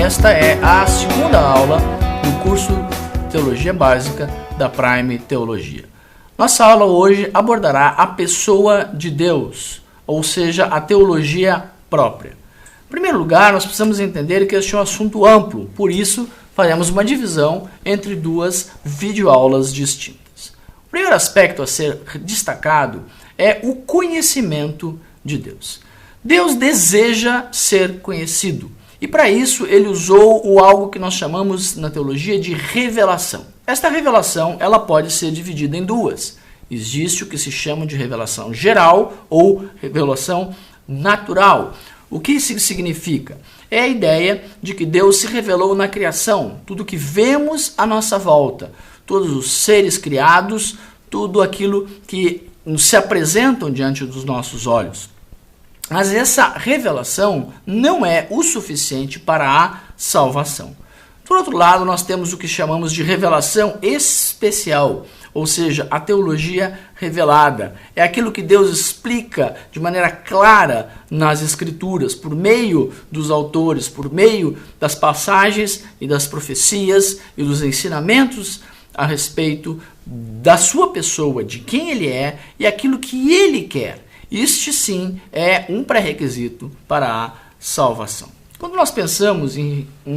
Esta é a segunda aula do curso Teologia Básica da Prime Teologia. Nossa aula hoje abordará a pessoa de Deus, ou seja, a teologia própria. Em primeiro lugar, nós precisamos entender que este é um assunto amplo, por isso faremos uma divisão entre duas videoaulas distintas. O primeiro aspecto a ser destacado é o conhecimento de Deus. Deus deseja ser conhecido e para isso ele usou algo que nós chamamos na teologia de revelação. Esta revelação ela pode ser dividida em duas. Existe o que se chama de revelação geral ou revelação natural. O que isso significa? É a ideia de que Deus se revelou na criação, tudo que vemos à nossa volta, todos os seres criados, tudo aquilo que se apresentam diante dos nossos olhos. Mas essa revelação não é o suficiente para a salvação. Por outro lado, nós temos o que chamamos de revelação especial, ou seja, a teologia revelada. É aquilo que Deus explica de maneira clara nas Escrituras, por meio dos autores, por meio das passagens e das profecias e dos ensinamentos a respeito da sua pessoa, de quem ele é e aquilo que ele quer. Este sim é um pré-requisito para a salvação. Quando nós pensamos em um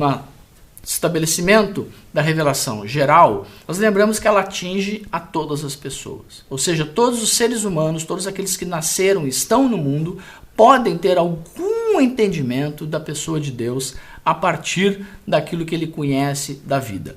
estabelecimento da revelação geral, nós lembramos que ela atinge a todas as pessoas. Ou seja, todos os seres humanos, todos aqueles que nasceram e estão no mundo, podem ter algum entendimento da pessoa de Deus a partir daquilo que ele conhece da vida.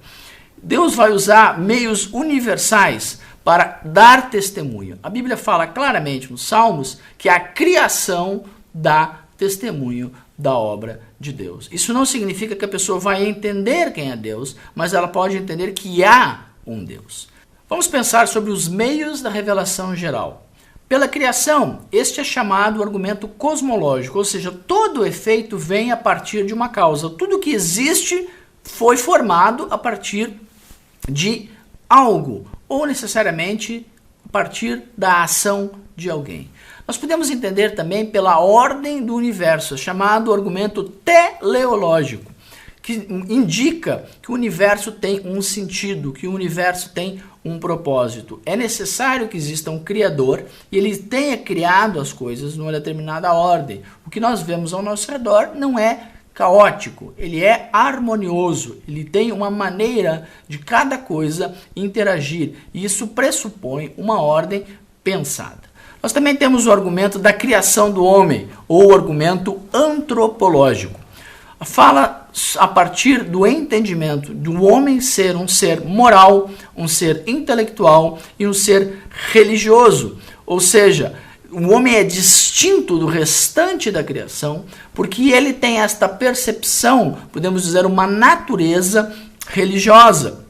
Deus vai usar meios universais para dar testemunho. A Bíblia fala claramente nos Salmos que a criação dá testemunho da obra de Deus. Isso não significa que a pessoa vai entender quem é Deus, mas ela pode entender que há um Deus. Vamos pensar sobre os meios da revelação geral. Pela criação, este é chamado argumento cosmológico, ou seja, todo efeito vem a partir de uma causa. Tudo que existe foi formado a partir de algo, ou necessariamente a partir da ação de alguém. Nós podemos entender também pela ordem do universo, chamado argumento teleológico, que indica que o universo tem um sentido, que o universo tem um propósito. É necessário que exista um criador e ele tenha criado as coisas numa determinada ordem. O que nós vemos ao nosso redor não é caótico, ele é harmonioso, ele tem uma maneira de cada coisa interagir e isso pressupõe uma ordem pensada. Nós também temos o argumento da criação do homem, ou o argumento antropológico. Fala a partir do entendimento do homem ser um ser moral, um ser intelectual e um ser religioso, ou seja, o homem é distinto do restante da criação porque ele tem esta percepção, podemos dizer, uma natureza religiosa.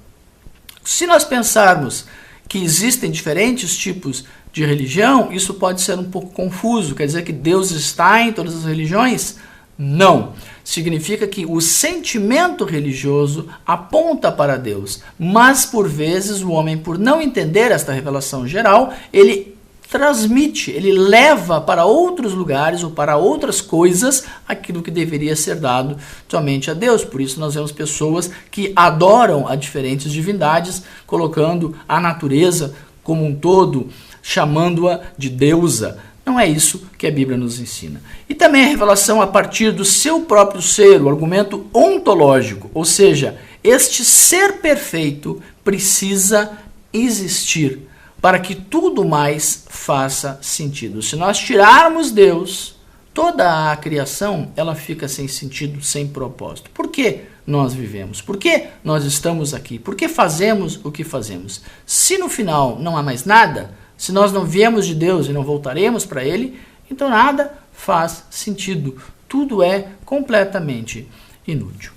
Se nós pensarmos que existem diferentes tipos de religião, isso pode ser um pouco confuso. Quer dizer que Deus está em todas as religiões? Não. Significa que o sentimento religioso aponta para Deus, mas por vezes o homem, por não entender esta revelação geral, ele transmite, ele leva para outros lugares ou para outras coisas aquilo que deveria ser dado somente a Deus. Por isso nós vemos pessoas que adoram a diferentes divindades, colocando a natureza como um todo, chamando-a de deusa. Não é isso que a Bíblia nos ensina. E também a revelação a partir do seu próprio ser, o argumento ontológico, ou seja, este ser perfeito precisa existir para que tudo mais faça sentido. Se nós tirarmos Deus, toda a criação ela fica sem sentido, sem propósito. Por que nós vivemos? Por que nós estamos aqui? Por que fazemos o que fazemos? Se no final não há mais nada, se nós não viemos de Deus e não voltaremos para Ele, então nada faz sentido. Tudo é completamente inútil.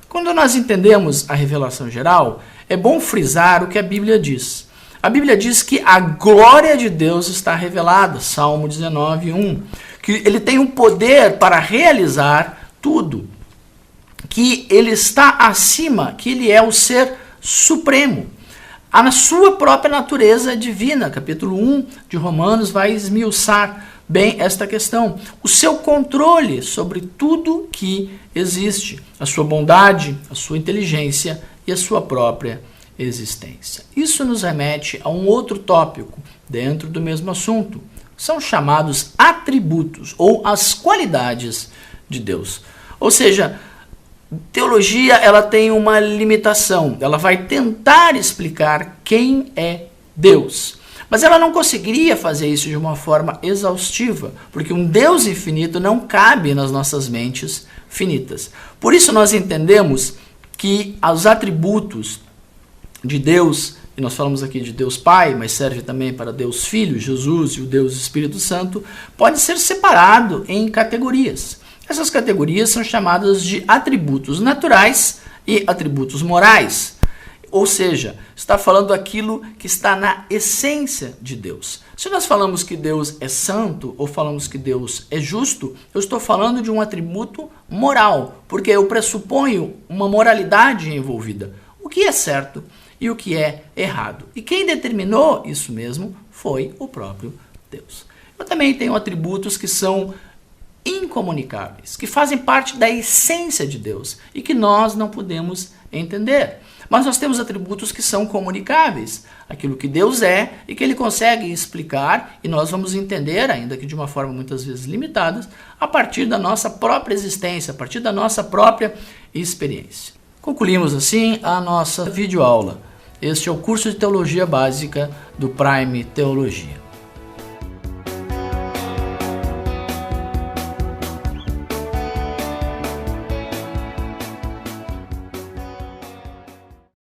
Quando nós entendemos a revelação geral, é bom frisar o que a Bíblia diz. A Bíblia diz que a glória de Deus está revelada, Salmo 19:1, que ele tem um poder para realizar tudo, que ele está acima, que ele é o ser supremo. A sua própria natureza divina, capítulo 1 de Romanos vai esmiuçar bem esta questão. O seu controle sobre tudo que existe, a sua bondade, a sua inteligência e a sua própria existência. Isso nos remete a um outro tópico dentro do mesmo assunto. São chamados atributos ou as qualidades de Deus. Ou seja, teologia ela tem uma limitação. Ela vai tentar explicar quem é Deus. Mas ela não conseguiria fazer isso de uma forma exaustiva, porque um Deus infinito não cabe nas nossas mentes finitas. Por isso nós entendemos que os atributos de Deus, e nós falamos aqui de Deus Pai, mas serve também para Deus Filho, Jesus e o Deus Espírito Santo, pode ser separado em categorias. Essas categorias são chamadas de atributos naturais e atributos morais. Ou seja, está falando aquilo que está na essência de Deus. Se nós falamos que Deus é santo ou falamos que Deus é justo, eu estou falando de um atributo moral, porque eu pressuponho uma moralidade envolvida. O que é certo e o que é errado. E quem determinou isso mesmo foi o próprio Deus. Eu também tenho atributos que são incomunicáveis, que fazem parte da essência de Deus e que nós não podemos entender. Mas nós temos atributos que são comunicáveis, aquilo que Deus é e que Ele consegue explicar, e nós vamos entender, ainda que de uma forma muitas vezes limitada, a partir da nossa própria existência, a partir da nossa própria experiência. Concluímos assim a nossa videoaula. Este é o curso de Teologia Básica do Prime Teologia.